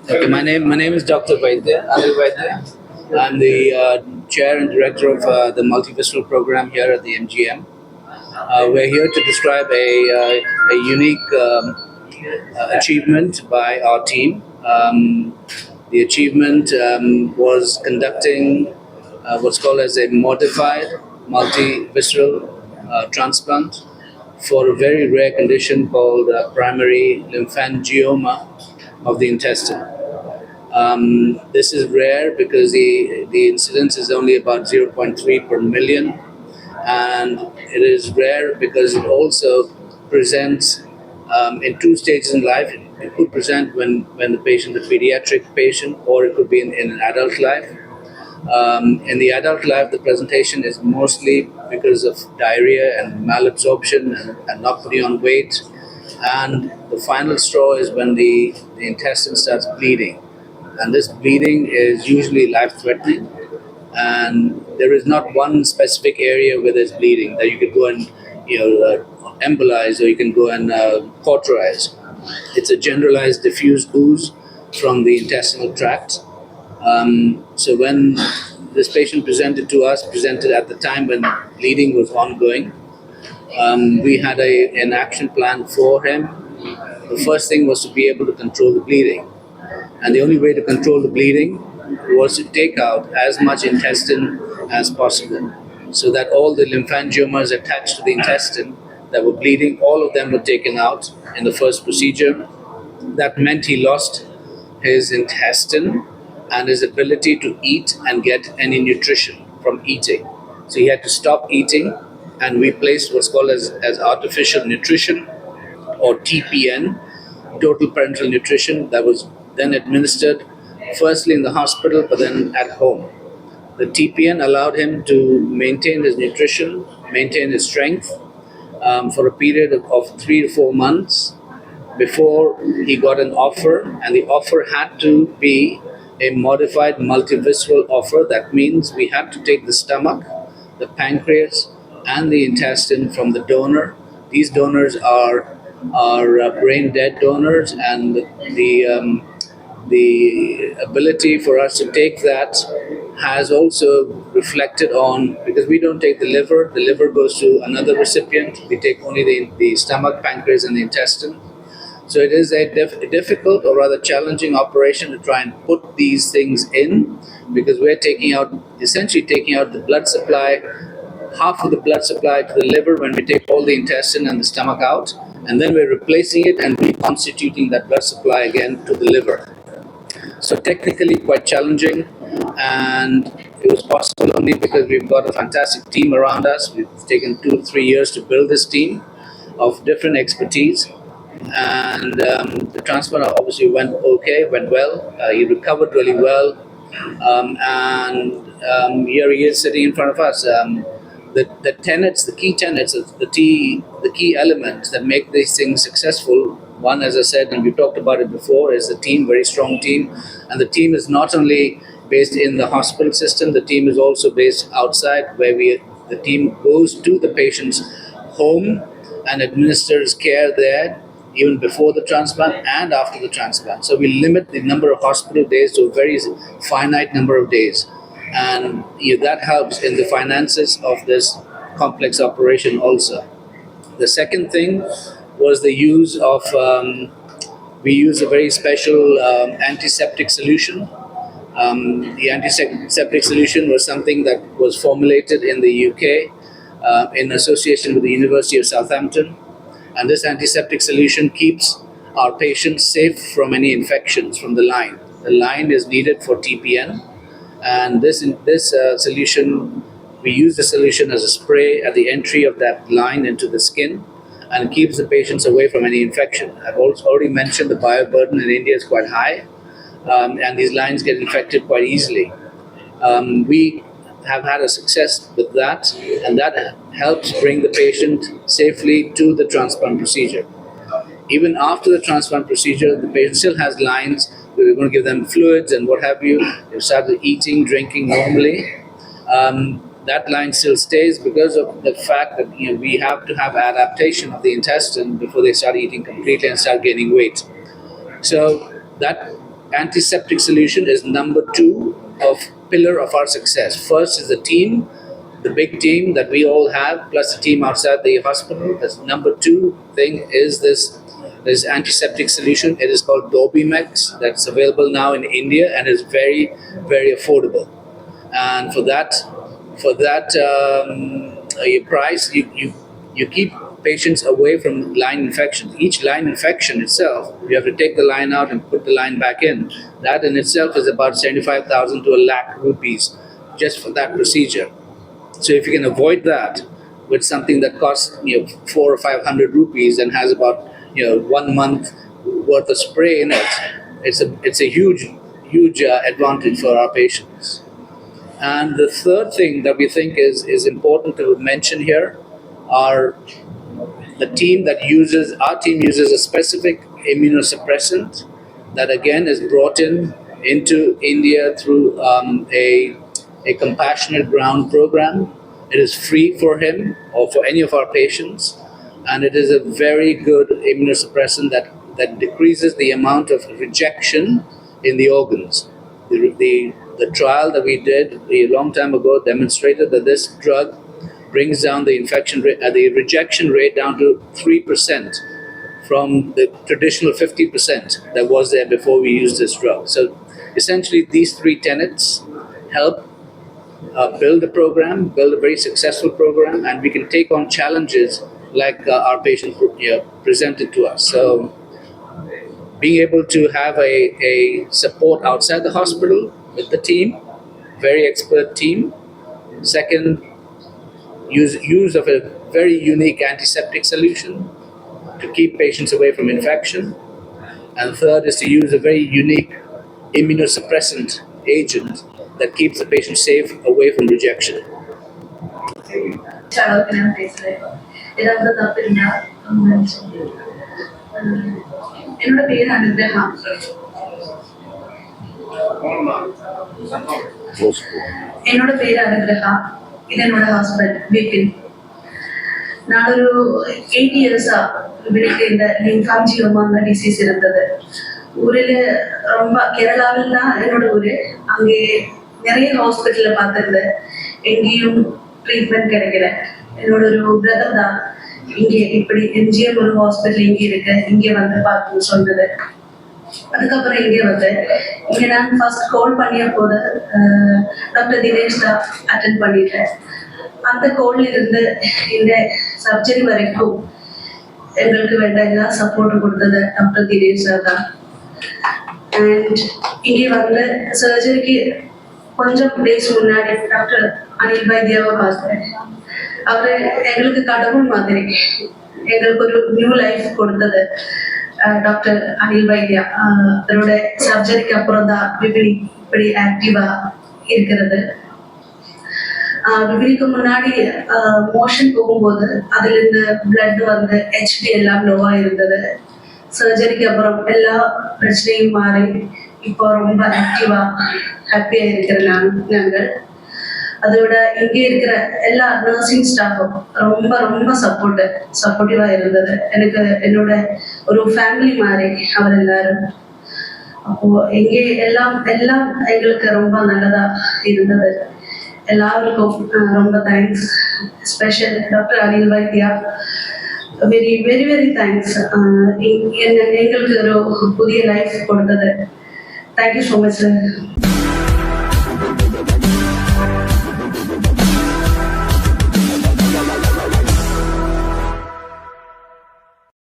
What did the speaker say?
Okay, my name is Dr. Vaidya, Anil Vaidya. I'm the chair and director of the Multi-Visceral program here at the MGM. We're here to describe a unique achievement by our team. The achievement was conducting what's called as a modified multi-visceral transplant for a very rare condition called primary lymphangioma of the intestine. This is rare because the incidence is only about zero point 0.3 per million, and it is rare because it also presents in two stages in life. It could present when the patient is a pediatric patient, or it could be in an adult life. In the adult life, the presentation is mostly because of diarrhea and malabsorption and not putting on weight. And the final straw is when the intestine starts bleeding. And this bleeding is usually life threatening. And there is not one specific area where there's bleeding that you could go and embolize, or you can go and cauterize. It's a generalized diffuse ooze from the intestinal tract. So when this patient presented at the time when bleeding was ongoing, we had an action plan for him. The first thing was to be able to control the bleeding. And the only way to control the bleeding was to take out as much intestine as possible, so that all the lymphangiomas attached to the intestine that were bleeding, all of them were taken out in the first procedure. That meant he lost his intestine and his ability to eat and get any nutrition from eating. So he had to stop eating, and we placed what's called as artificial nutrition, or TPN, total parenteral nutrition, that was then administered firstly in the hospital but then at home. The TPN allowed him to maintain his nutrition, maintain his strength for a period of 3 to 4 months before he got an offer, and the offer had to be a modified multivisceral offer. That means we had to take the stomach, the pancreas, and the intestine from the donor. These donors are brain dead donors, and the ability for us to take that has also reflected on, because we don't take the liver goes to another recipient. We take only the stomach, pancreas, and the intestine. So it is a difficult, or rather challenging operation to try and put these things in, because we're essentially taking out the blood supply, half of the blood supply to the liver when we take all the intestine and the stomach out, and then we're replacing it and reconstituting that blood supply again to the liver. So technically quite challenging, and it was possible only because we've got a fantastic team around us. We've taken 2 to 3 years to build this team of different expertise, and the transplant obviously went well. He recovered really well, and here he is sitting in front of us. The key tenets, the key elements that make these things successful. One, as I said, and we talked about it before, is the team, very strong team, and the team is not only based in the hospital system. The team is also based outside, where the team goes to the patient's home and administers care there, even before the transplant and after the transplant. So we limit the number of hospital days to a very finite number of days. And that helps in the finances of this complex operation also. The second thing was the use of, we use a very special antiseptic solution. The antiseptic solution was something that was formulated in the UK in association with the University of Southampton. And this antiseptic solution keeps our patients safe from any infections from the line. The line is needed for TPN, and this solution, we use the solution as a spray at the entry of that line into the skin, and keeps the patients away from any infection. I've also already mentioned the bioburden in India is quite high, and these lines get infected quite easily. We have had a success with that, and that helps bring the patient safely to the transplant procedure. Even after the transplant procedure, the patient still has lines. We're going to give them fluids and what have you. They started eating, drinking normally. That line still stays because of the fact that we have to have adaptation of the intestine before they start eating completely and start gaining weight. So that antiseptic solution is number two of pillar of our success. First is the team, the big team that we all have, plus the team outside the hospital. The number two thing is this antiseptic solution. It is called Dobimex. That's available now in India and is very, very affordable. And for that price, you keep patients away from line infections. Each line infection itself, you have to take the line out and put the line back in. That in itself is about 75,000 to a lakh rupees just for that procedure. So if you can avoid that with something that costs 400 or 500 rupees and has about 1 month worth of spray in it, it's a huge advantage for our patients. And the third thing that we think is important to mention here are our team uses a specific immunosuppressant that again is brought into India through a compassionate ground program. It is free for him or for any of our patients, and it is a very good immunosuppressant that decreases the amount of rejection in the organs. The trial that we did a long time ago demonstrated that this drug brings down the rejection rate down to 3% from the traditional 50% that was there before we used this drug. So essentially, these three tenets help build a very successful program, and we can take on challenges like our patient presented to us. So being able to have a support outside the hospital with the team, very expert team. Second, use of a very unique antiseptic solution to keep patients away from infection. And third is to use a very unique immunosuppressant agent that keeps the patient safe away from rejection. என்னோட பேர் அனுகிரகா. என்னோட பேர் அனுகிரகா. இது என்னோட husband Vipin. நான் ஒரு 8 இயர்ஸா இவருக்கு இந்த லிம்ஃபாங்கியோமா டிசீஸ் இருந்தது. ஊரில் ரொம்ப கேரளாவில் தான் என்னோட ஊர். அங்கே நிறைய ஹாஸ்பிட்டலில் பார்த்துருந்தேன், எங்கேயும் ட்ரீட்மெண்ட் கிடைக்கல. என்னோட ஒரு பிரதர் தான் இங்கே இப்படி MGM ஒரு ஹாஸ்பிட்டல் இங்கே இருக்கு, இங்கே வந்து பார்க்கணும்னு சொன்னது. அதுக்கப்புறம் இங்கே வந்து இங்கே நான் ஃபர்ஸ்ட் கால் பண்ணிய போது டாக்டர் தினேஷ் தான் அட்டென்ட் பண்ணிட்டேன். அந்த காலில் இருந்து இந்த சர்ஜரி வரைக்கும் எங்களுக்கு வேண்ட எல்லா சப்போர்ட்டும் கொடுத்தது டாக்டர் தினேஷ் சார் தான். அண்ட் இங்கே வந்து சர்ஜரிக்கு கொஞ்சம் டேஸ் முன்னாடி டாக்டர் அனில் வைத்தியாவை பார்த்தேன். அவர் எங்களுக்கு கடவுள் மாதிரி, எங்களுக்கு ஒரு நியூ லைஃப் கொடுத்தது டாக்டர் அனில் வைத்தியா. அவரோட சர்ஜரிக்கு அப்புறம் தான் விபினி இப்படி ஆக்டிவா இருக்கிறது. விபினிக்கு முன்னாடி மோஷன் போகும்போது அதுல இருந்து பிளட் வந்து HB எல்லாம் லோவா இருந்தது. சர்ஜரிக்கு அப்புறம் எல்லா பிரச்சனையும் மாறி இப்போ ரொம்ப ஆக்டிவா ஹாப்பியா இருக்கிற நாங்கள். அதோட இங்கே இருக்கிற எல்லா நர்சிங் ஸ்டாஃபும் ரொம்ப ரொம்ப சப்போர்ட்டிவா இருந்தது. எனக்கு என்னோட ஒரு ஃபேமிலி மாதிரி அவர் எல்லாரும். அப்போ இங்கே எல்லாம் எங்களுக்கு ரொம்ப நல்லதா இருந்தது. எல்லாருக்கும் ரொம்ப thanks. Special doctor Anil Vaidya, very very very thanks. எங்களுக்கு ஒரு புதிய லைஃப் கொடுத்தது. Thank you so much sir.